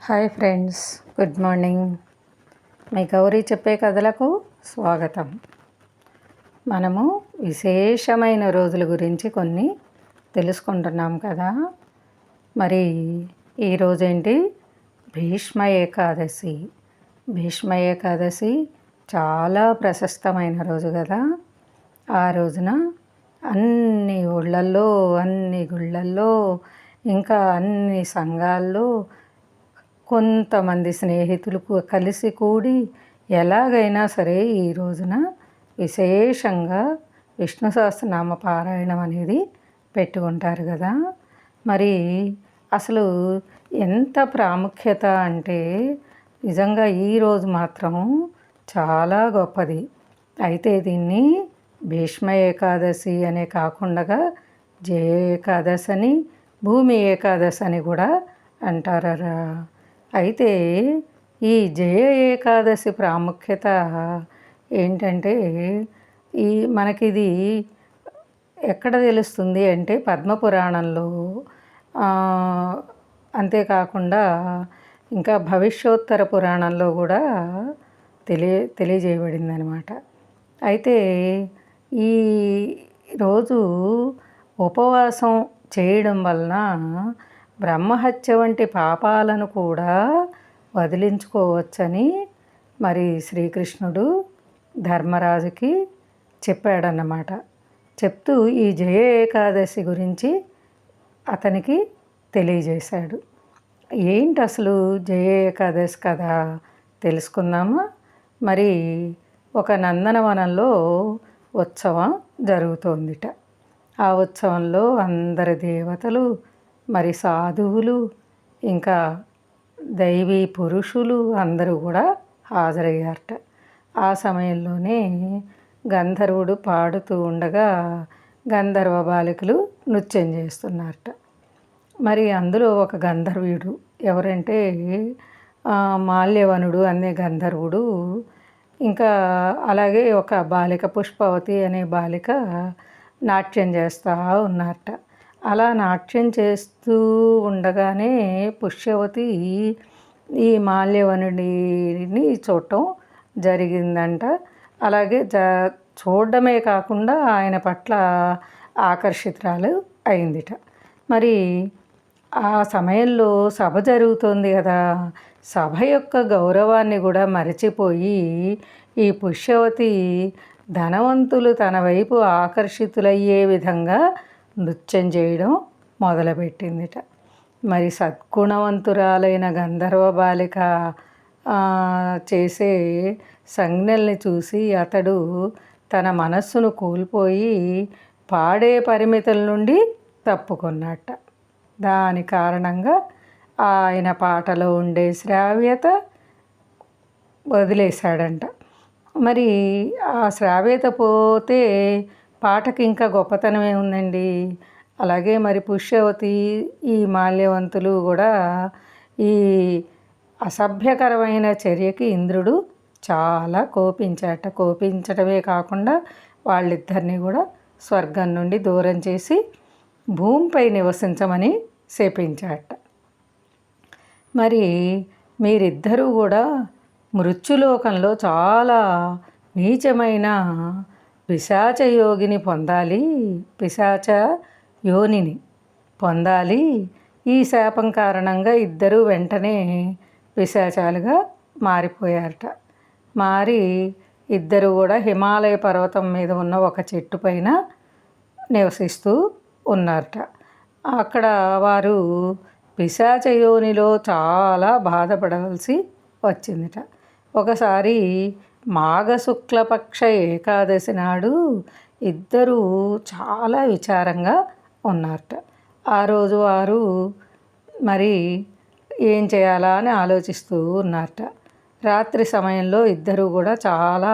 Hi friends, good morning. మీ గౌరీ చెప్పే కథలకు స్వాగతం. మనము విశేషమైన రోజుల గురించి కొన్ని తెలుసుకుంటున్నాం కదా. మరి ఈరోజేంటి? భీష్మ ఏకాదశి. భీష్మ ఏకాదశి చాలా ప్రశస్తమైన రోజు కదా. ఆ రోజున అన్ని ఊళ్ళల్లో, అన్ని గుళ్ళల్లో, ఇంకా అన్ని సంఘాల్లో కొంతమంది స్నేహితులు కలిసి కూడి ఎలాగైనా సరే ఈ రోజున విశేషంగా విష్ణు సహస్రనామ పారాయణం అనేది పెట్టుకుంటారు కదా. మరి అసలు ఎంత ప్రాముఖ్యత అంటే నిజంగా ఈరోజు మాత్రం చాలా గొప్పది. అయితే దీన్ని భీష్మ ఏకాదశి అనే కాకుండా జయ ఏకాదశి అని, భూమి ఏకాదశి అని కూడా అంటారా. అయితే ఈ జయ ఏకాదశి ప్రాముఖ్యత ఏంటంటే మనకిది ఎక్కడ తెలుస్తుంది అంటే పద్మపురాణంలో, అంతేకాకుండా ఇంకా భవిష్యోత్తర పురాణంలో కూడా తెలియజేయబడింది అనమాట. అయితే ఈ రోజు ఉపవాసం చేయడం వలన బ్రహ్మహత్య వంటి పాపాలను కూడా వదిలించుకోవచ్చని మరి శ్రీకృష్ణుడు ధర్మరాజుకి చెప్పాడన్నమాట. చెప్తూ ఈ జయ ఏకాదశి గురించి అతనికి తెలియజేశాడు. ఏంటి అసలు జయ ఏకాదశి కదా తెలుసుకుందామా. మరి ఒక నందనవనంలో ఉత్సవం జరుగుతోందిట. ఆ ఉత్సవంలో అందరి దేవతలు, మరి సాధువులు, ఇంకా దైవీ పురుషులు అందరూ కూడా హాజరయ్యారట. ఆ సమయంలోనే గంధర్వుడు పాడుతూ ఉండగా గంధర్వ బాలికలు నృత్యం చేస్తున్నారట. మరి అందులో ఒక గంధర్వుడు ఎవరంటే మాల్యవనుడు అనే గంధర్వుడు, ఇంకా అలాగే ఒక బాలిక పుష్పవతి అనే బాలిక నాట్యం చేస్తూ ఉన్నారట. అలా నాట్యం చేస్తూ ఉండగానే పుష్యవతి ఈ మాల్యవనుడిని చూడటం జరిగిందంట. అలాగే చూడడమే కాకుండా ఆయన పట్ల ఆకర్షితురాలు అయిందిట. మరి ఆ సమయంలో సభ జరుగుతుంది కదా. సభ యొక్క గౌరవాన్ని కూడా మరచిపోయి ఈ పుష్యవతి ధనవంతులు తన వైపు ఆకర్షితులయ్యే విధంగా నృత్యం చేయడం మొదలుపెట్టిందిట. మరి సద్గుణవంతురాలైన గంధర్వ బాలిక చేసే సంజ్ఞల్ని చూసి అతడు తన మనస్సును కోల్పోయి పాడే పరిమితుల నుండి తప్పుకున్నట్ట. దాని కారణంగా ఆయన పాటలో ఉండే శ్రావ్యత వదిలేశాడంట. మరి ఆ శ్రావ్యత పోతే పాటకి ఇంకా గొప్పతనం ఏముందండి. అలాగే మరి పుష్యవతి, ఈ మాల్యవంతులు కూడా ఈ అసభ్యకరమైన చర్యకి ఇంద్రుడు చాలా కోపించడమే కాకుండా వాళ్ళిద్దరినీ కూడా స్వర్గం నుండి దూరం చేసి భూమిపై నివసించమని శపించాట. మరి మీరిద్దరూ కూడా మృత్యులోకంలో చాలా నీచమైన పిశాచ యోనిని పొందాలి. ఈ శాపం కారణంగా ఇద్దరూ వెంటనే పిశాచాలుగా మారిపోయారట. మారి ఇద్దరు కూడా హిమాలయ పర్వతం మీద ఉన్న ఒక చెట్టు పైన నివసిస్తూ ఉన్నారట. అక్కడ వారు పిశాచ యోనిలో చాలా బాధపడవలసి వచ్చిందిట. ఒకసారి మాఘశుక్లపక్ష ఏకాదశి నాడు ఇద్దరూ చాలా విచారంగా ఉన్నారట. ఆ రోజు వారు మరి ఏం చేయాలా అని ఆలోచిస్తూ ఉన్నారట. రాత్రి సమయంలో ఇద్దరూ కూడా చాలా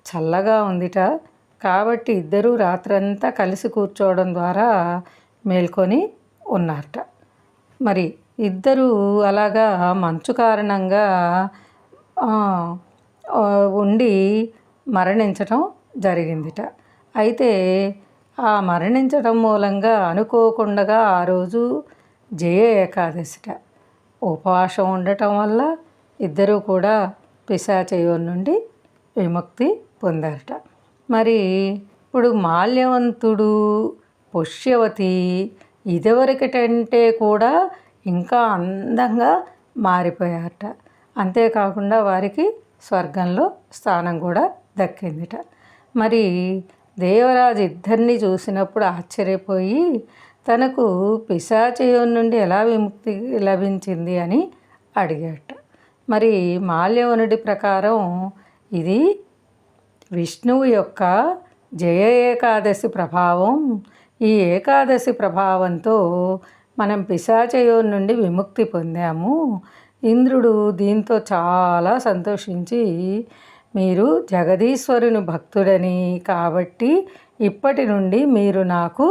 చల్లగా ఉందిట. కాబట్టి ఇద్దరూ రాత్రంతా కలిసి కూర్చోవడం ద్వారా మేల్కొని ఉన్నారట. మరి ఇద్దరూ అలాగా మంచు కారణంగా ఉండి మరణించటం జరిగిందిట. అయితే ఆ మరణించడం మూలంగా అనుకోకుండా ఆ రోజు జయ ఏకాదశిట. ఉపవాసం ఉండటం వల్ల ఇద్దరూ కూడా పిశాచయోం నుండి విముక్తి పొందారట. మరి ఇప్పుడు మాల్యవంతుడు, పుష్యవతి ఇదివరకటంటే కూడా ఇంకా అందంగా మారిపోయారట. అంతేకాకుండా వారికి స్వర్గంలో స్థానం కూడా దక్కిందిట. మరి దేవరాజు ఇద్దరిని చూసినప్పుడు ఆశ్చర్యపోయి తనకు పిశాచయోం నుండి ఎలా విముక్తి లభించింది అని అడిగాట. మరి మాల్యవనుడి ప్రకారం ఇది విష్ణువు యొక్క జయ ఏకాదశి ప్రభావం. ఈ ఏకాదశి ప్రభావంతో మనం పిశాచయోం నుండి విముక్తి పొందాము. ఇంద్రుడు దీంతో చాలా సంతోషించి, మీరు జగదీశ్వరుని భక్తుడని కాబట్టి ఇప్పటి నుండి మీరు నాకు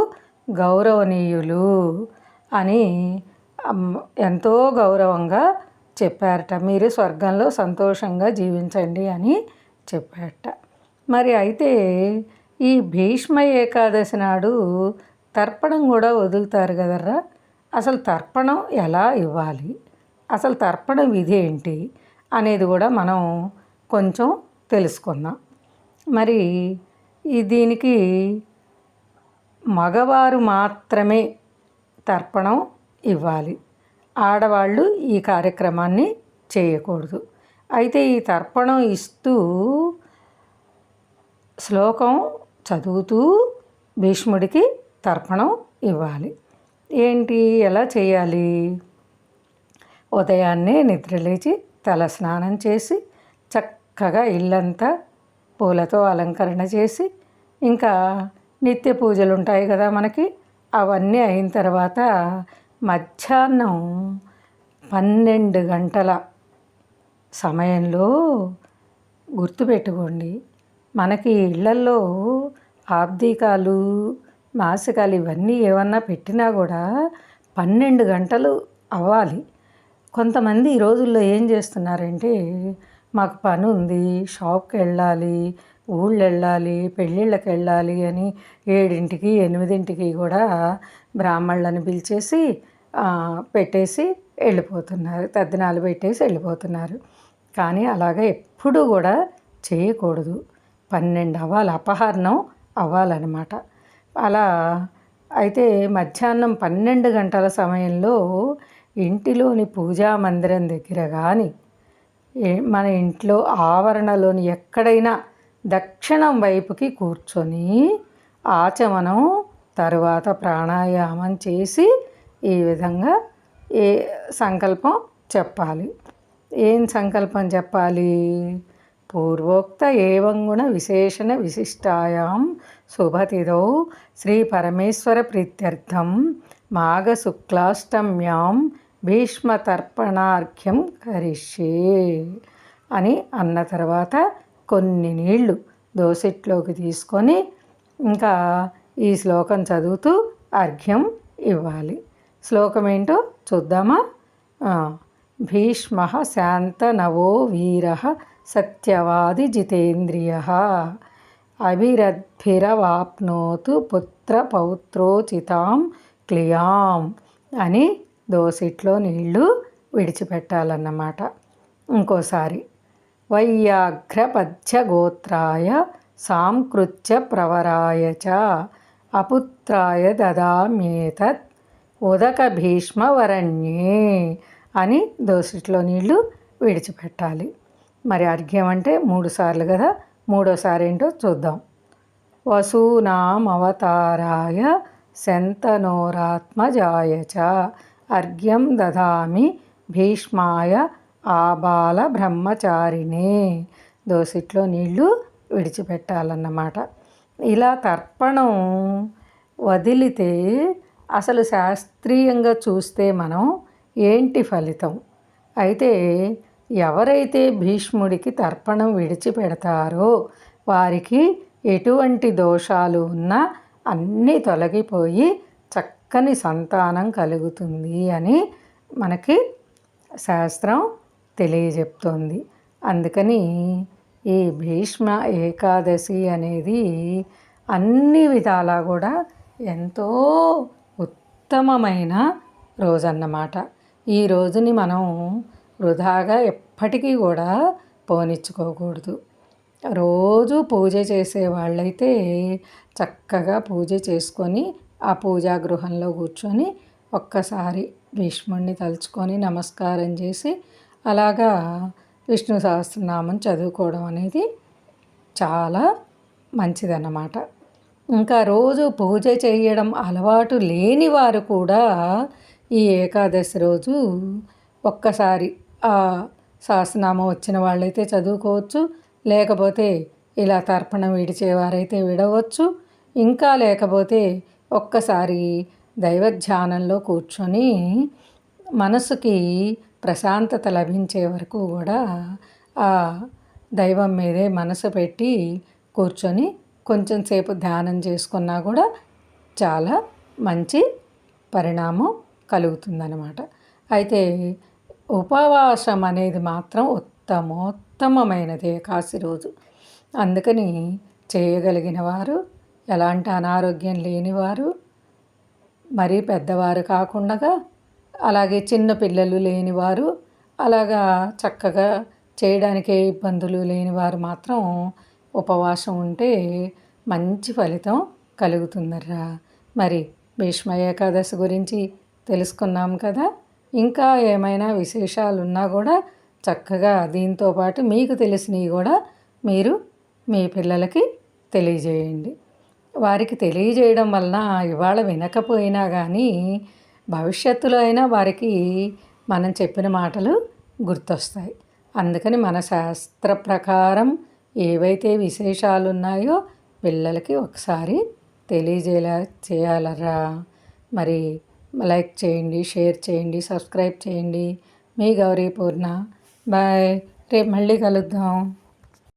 గౌరవనీయులు అని ఎంతో గౌరవంగా చెప్పారట. మీరు స్వర్గంలో సంతోషంగా జీవించండి అని చెప్పారట. మరి అయితే ఈ భీష్మ ఏకాదశి నాడు తర్పణం కూడా వదులుతారు కదర్రా. అసలు తర్పణం ఎలా ఇవ్వాలి, అసలు తర్పణ విధి ఏంటి అనేది కూడా మనం కొంచెం తెలుసుకుందాం. మరి దీనికి మగవారు మాత్రమే తర్పణం ఇవ్వాలి, ఆడవాళ్ళు ఈ కార్యక్రమాన్ని చేయకూడదు. అయితే ఈ తర్పణం ఇస్తూ శ్లోకం చదువుతూ భీష్ముడికి తర్పణం ఇవ్వాలి. ఏంటి, ఎలా చేయాలి? ఉదయాన్నే నిద్రలేచి తల స్నానం చేసి చక్కగా ఇల్లంతా పూలతో అలంకరణ చేసి, ఇంకా నిత్య పూజలు ఉంటాయి కదా మనకి, అవన్నీ అయిన తర్వాత మధ్యాహ్నం 12 గంటల సమయంలో గుర్తుపెట్టుకోండి, మనకి ఇళ్లల్లో ఆబ్దీకాలు, మాసికాలు ఇవన్నీ ఏమన్నా పెట్టినా కూడా 12 గంటలు అవ్వాలి. కొంతమంది ఈ రోజుల్లో ఏం చేస్తున్నారంటే, మాకు పని ఉంది, షాప్కి వెళ్ళాలి, ఊళ్ళు వెళ్ళాలి, పెళ్ళిళ్ళకి వెళ్ళాలి అని 7ంటికి 8ంటికి కూడా బ్రాహ్మణులను పిలిచేసి పెట్టేసి వెళ్ళిపోతున్నారు, తద్దినాలు పెట్టేసి వెళ్ళిపోతున్నారు. కానీ అలాగే ఎప్పుడూ కూడా చేయకూడదు. 12 అవ్వాలి, అపహరణం అవ్వాలన్నమాట. అలా అయితే మధ్యాహ్నం 12 గంటల సమయంలో ఇంటిలోని పూజా మందిరం దగ్గర కానీ, మన ఇంట్లో ఆవరణలోని ఎక్కడైనా దక్షిణం వైపుకి కూర్చొని ఆచమనం తరువాత ప్రాణాయామం చేసి ఈ విధంగా సంకల్పం చెప్పాలి. ఏం సంకల్పం చెప్పాలి? పూర్వోక్త ఏవం గుణ విశేషణ విశిష్టాయాం శుభతిథౌ శ్రీ పరమేశ్వర ప్రీత్యర్థం మాఘ శుక్లాష్టమ్యాం భీష్మతర్పణార్ఘ్యం కరిష్యే అని అన్న తర్వాత కొన్ని నీళ్లు దోసెట్లోకి తీసుకొని ఇంకా ఈ శ్లోకం చదువుతూ అర్ఘ్యం ఇవ్వాలి. శ్లోకం ఏంటో చూద్దామా? భీష్మ శాంతనవో వీర సత్యవాది జితేంద్రియ అభిరద్భిరవాప్నోతు పుత్ర పౌత్రోచితాం క్లియాం అని దోసిట్లో నీళ్లు విడిచిపెట్టాలన్నమాట. ఇంకోసారి వైయాఘ్రపథ్యగోత్రాయ సాంకృత్య ప్రవరాయ చ అపుత్రాయ దదామ్యేతత్ ఉదక భీష్మవరణ్యే అని దోసిట్లో నీళ్లు విడిచిపెట్టాలి. మరి అర్ఘ్యం అంటే 3 సార్లు కదా, మూడోసారి ఏంటో చూద్దాం. వసూనామవతారాయ శంతనోరాత్మజాయ చ అర్ఘ్యం దదామి భీష్మాయ ఆబాల బ్రహ్మచారిణే. దోసిట్లో నీళ్లు విడిచిపెట్టాలన్నమాట. ఇలా తర్పణం వదిలితే అసలు శాస్త్రీయంగా చూస్తే మనం ఏంటి ఫలితం? అయితే ఎవరైతే భీష్ముడికి తర్పణం విడిచిపెడతారో వారికి ఎటువంటి దోషాలు ఉన్నా అన్నీ తొలగిపోయి చక్కని సంతానం కలుగుతుంది అని మనకి శాస్త్రం తెలియజెప్తోంది. అందుకని ఈ భీష్మ ఏకాదశి అనేది అన్ని విధాలా కూడా ఎంతో ఉత్తమమైన రోజన్నమాట. ఈ రోజుని మనం వృధాగా ఎప్పటికీ కూడా పోనిచ్చుకోకూడదు. రోజు పూజ చేసే వాళ్ళైతే చక్కగా పూజ చేసుకొని ఆ పూజా గృహంలో కూర్చొని ఒక్కసారి భీష్ముడిని తలుచుకొని నమస్కారం చేసి అలాగా విష్ణు సహస్రనామం చదువుకోవడం అనేది చాలా మంచిదన్నమాట. ఇంకా రోజు పూజ చేయడం అలవాటు లేని వారు కూడా ఈ ఏకాదశి రోజు ఒక్కసారి ఆ సహస్రనామం వచ్చిన వాళ్ళైతే చదువుకోవచ్చు, లేకపోతే ఇలా తర్పణం విడిచేవారైతే విడవచ్చు, ఇంకా లేకపోతే ఒక్కసారి దైవధ్యానంలో కూర్చొని మనసుకి ప్రశాంతత లభించే వరకు కూడా ఆ దైవం మీదే మనసు పెట్టి కూర్చొని కొంచెం సేపు ధ్యానం చేసుకున్నా కూడా చాలా మంచి పరిణామం కలుగుతుందన్నమాట. అయితే ఉపవాసం అనేది మాత్రం ఉత్తమోత్తమమైనది ఏకాదశి రోజు. అందుకని చేయగలిగిన వారు, ఎలాంటి అనారోగ్యం లేనివారు, మరీ పెద్దవారు కాకుండా అలాగే చిన్న పిల్లలు లేనివారు, అలాగా చక్కగా చేయడానికి ఏ ఇబ్బందులు లేనివారు మాత్రం ఉపవాసం ఉంటే మంచి ఫలితం కలుగుతుందర్రా. మరి భీష్మ ఏకాదశి గురించి తెలుసుకున్నాం కదా. ఇంకా ఏమైనా విశేషాలు ఉన్నా కూడా చక్కగా దీంతో పాటు మీకు తెలిసినవి కూడా మీరు మీ పిల్లలకి తెలియజేయండి. వారికి తెలియజేయడం వలన ఇవాళ వినకపోయినా కానీ భవిష్యత్తులో అయినా వారికి మనం చెప్పిన మాటలు గుర్తొస్తాయి. అందుకని మన శాస్త్ర ప్రకారం ఏవైతే విశేషాలు ఉన్నాయో పిల్లలకి ఒకసారి తెలియజేలా చేయాలరా. మరి లైక్ చేయండి, షేర్ చేయండి, సబ్స్క్రైబ్ చేయండి. మీ గౌరీ పూర్ణ. బాయ్. రేపు మళ్ళీ కలుద్దాం.